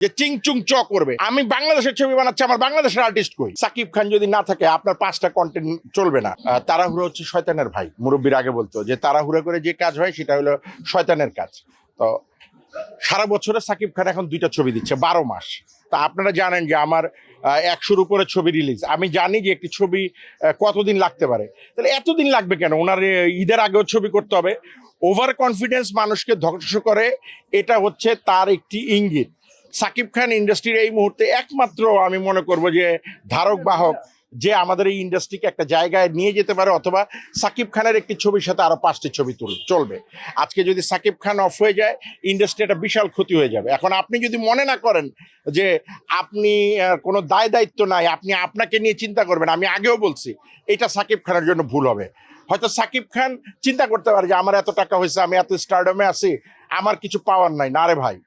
যে চিংচুং চ করবে। আমি বাংলাদেশের ছবি বানাচ্ছি, আমার বাংলাদেশের আর্টিস্ট কই? সাকিব খান যদি না থাকে আপনার 5টা কন্টেন্ট চলবে না। তাড়াহুড়ো হচ্ছে শয়তানের ভাই, মুরব্বীর আগে বলতো যে তাড়াহুড়ো করে যে কাজ হয় সেটা হলো শয়তানের কাজ। তো সারা বছরে সাকিব খান এখন 2টা ছবি দিচ্ছে 12 মাস। তা আপনারা জানেন যে আমার 100-র উপরে ছবি রিলিজ। আমি জানি যে একটি ছবি কতদিন লাগতে পারে, তাহলে এতদিন লাগবে কেন? ওনার ঈদের আগেও ছবি করতে হবে। ওভার কনফিডেন্স মানুষকে ধ্বংস করে, এটা হচ্ছে তার একটি ইঙ্গিত। সাকিব খান ইন্ডাস্ট্রির এই মুহূর্তে একমাত্র আমি মনে করব যে ধারক বাহক, যে আমাদের এই ইন্ডাস্ট্রিকে একটা জায়গায় নিয়ে যেতে পারে, অথবা সাকিব খানের একটি ছবির সাথে আরো 5টি ছবি চলবে। আজকে যদি সাকিব খান অফ হয়ে যায়, ইন্ডাস্ট্রি একটা বিশাল ক্ষতি হয়ে যাবে। এখন আপনি যদি মনে না করেন যে আপনি কোনো দায় দায়িত্ব নাই, আপনি আপনাকে নিয়ে চিন্তা করবেন, আমি আগেও বলছি এটা সাকিব খানের জন্য ভুল হবে। হয়তো সাকিব খান চিন্তা করতে পারে যে আমার এত টাকা হয়েছে, আমি এত স্টারডমে আছি, আমার কিছু পাওয়ার নাই। না রে ভাই,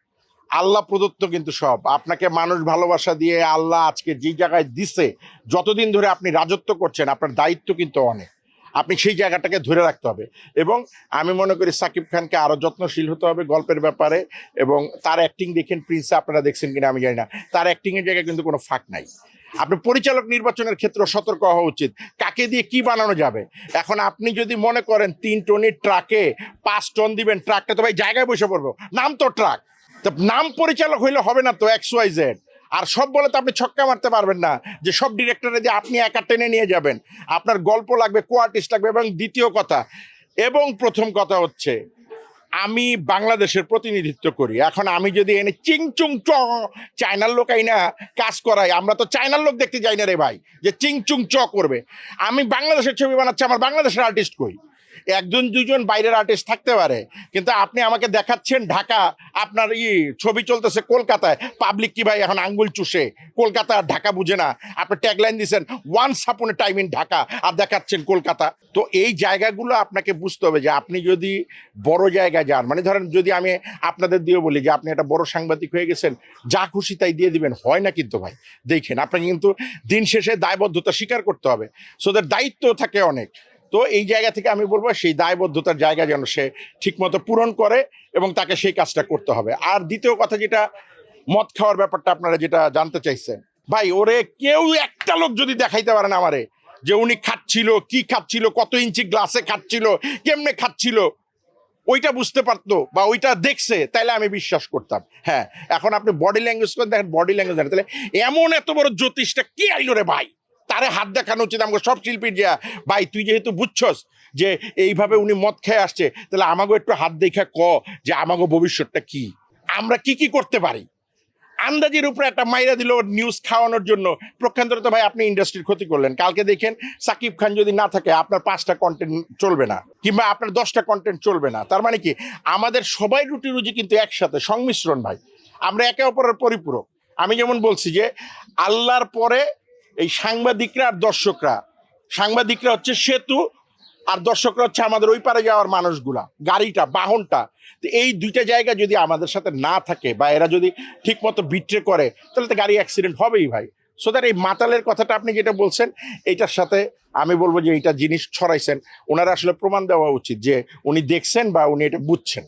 আল্লাহ প্রদত্ত কিন্তু সব। আপনাকে মানুষ ভালোবাসা দিয়ে আল্লাহ আজকে যে জায়গায় দিছে, যতদিন ধরে আপনি রাজত্ব করছেন, আপনার দায়িত্ব কিন্তু অনেক। আপনি সেই জায়গাটাকে ধরে রাখতে হবে। এবং আমি মনে করি সাকিব খানকে আরও যত্নশীল হতে হবে গল্পের ব্যাপারে। এবং তার অ্যাক্টিং দেখেন, প্রিন্সে আপনারা দেখছেন কিনা আমি জানি না, তার অ্যাক্টিংয়ের জায়গায় কিন্তু কোনো ফাঁক নাই। আপনি পরিচালক নির্বাচনের ক্ষেত্রে সতর্ক হওয়া উচিত, কাকে দিয়ে কি বানানো যাবে। এখন আপনি যদি মনে করেন 3 টনের ট্রাকে 5 টন দিবেন, ট্রাকটা তো ভাই জায়গায় বসে পড়বো, নাম তো ট্রাক। তো নাম পরিচালক হইলে হবে না তো, XYZ। আর সব বলে তো আপনি ছক্কা মারতে পারবেন না যে সব ডিরেক্টরে দিয়ে আপনি একা টেনে নিয়ে যাবেন। আপনার গল্প লাগবে, কো-আর্টিস্ট লাগবে। এবং দ্বিতীয় কথা এবং প্রথম কথা হচ্ছে, আমি বাংলাদেশের প্রতিনিধিত্ব করি। এখন আমি যদি এনে চিংচুং চ চায়নার লোক আইনা কাজ করাই, আমরা তো চায়নার লোক দেখতে যাই না রে ভাই যে চিংচুং চ করবে। আমি বাংলাদেশের ছবি বানাচ্ছি, আমার বাংলাদেশের আর্টিস্ট কই? 1-2জন বাইরের আর্টিস্ট থাকতে পারে, কিন্তু আপনি আমাকে দেখাচ্ছেন ঢাকা, আপনার ছবি চলতেছে কলকাতায়। পাবলিক কি ভাই এখন আঙ্গুল চুষে? কলকাতা ঢাকা বুঝে না। আপনি ট্যাগলাইন দিচ্ছেন once upon a time in Dhaka, আর দেখাচ্ছেন কলকাতা। তো এই জায়গাগুলো আপনাকে বুঝতে হবে যে আপনি যদি বড় জায়গায় যান, মানে ধরেন যদি আমি আপনাদের দিয়ে বলি যে আপনি একটা বড় সাংবাদিক হয়ে গেছেন, যা খুশি তাই দিয়ে দিবেন, হয় না কিন্তু ভাই। দেখেন, আপনাকে কিন্তু দিন শেষে দায়বদ্ধতা স্বীকার করতে হবে, সোদের দায়িত্ব থাকে অনেক। তো এই জায়গা থেকে আমি বলবো সেই দায়বদ্ধতার জায়গা যেন সে ঠিকমতো পূরণ করে, এবং তাকে সেই কাজটা করতে হবে। আর দ্বিতীয় কথা, যেটা মদ খাওয়ার ব্যাপারটা আপনারা যেটা জানতে চাইছেন, ভাই ওরে কেউ একটা লোক যদি দেখাইতে পারেন আমারে যে উনি খাচ্ছিল, কি খাচ্ছিল, কত ইঞ্চি গ্লাসে খাচ্ছিল, কেমনে খাচ্ছিল, ওইটা বুঝতে পারতো বা ওইটা দেখছে, তাইলে আমি বিশ্বাস করতাম। হ্যাঁ, এখন আপনি বডি ল্যাঙ্গুয়েজ করে দেখেন, বডি ল্যাঙ্গুয়েজ দেখেন, তাহলে এমন এত বড় জ্যোতিষটা কি আইলো রে ভাই, তারে হাত দেখানো উচিত আমাকে সব শিল্পীর। যে ভাই তুই যেহেতু বুঝছস যে এইভাবে উনি মদ খেয়ে আসছে, তাহলে আমাকেও একটু হাত দেখা যে আমাকে ভবিষ্যৎটা কি, আমরা কি কি করতে পারি। আন্দাজের উপরে একটা মাইরা দিল নিউজ খাওয়ানোর জন্য। প্রক্ষান্তরে তো ভাই আপনি ইন্ডাস্ট্রির ক্ষতি করলেন। কালকে দেখেন সাকিব খান যদি না থাকে আপনার 5টা কন্টেন্ট চলবে না, কিংবা আপনার 10টা কন্টেন্ট চলবে না। তার মানে কি, আমাদের সবাই রুটি রুজি কিন্তু একসাথে সংমিশ্রণ ভাই, আমরা একে অপরের পরিপূরক। আমি যেমন বলছি যে আল্লাহর পরে এই সাংবাদিকরা আর দর্শকরা, সাংবাদিকরা হচ্ছে সেতু, আর দর্শকরা হচ্ছে আমাদের ওই পারে যাওয়ার মানুষগুলা, গাড়িটা, বাহনটা। তো এই 2টা জায়গা যদি আমাদের সাথে না থাকে, বা এরা যদি ঠিক মতো বিট্রে করে, তাহলে তো গাড়ি অ্যাক্সিডেন্ট হবেই ভাই। সো দ্যাট এই মাতালের কথাটা আপনি যেটা বলছেন, এইটার সাথে আমি বলবো যে এইটা জিনিস ছড়াইছেন, ওনারা আসলে প্রমাণ দেওয়া উচিত যে উনি দেখছেন বা উনি এটা বুঝছেন।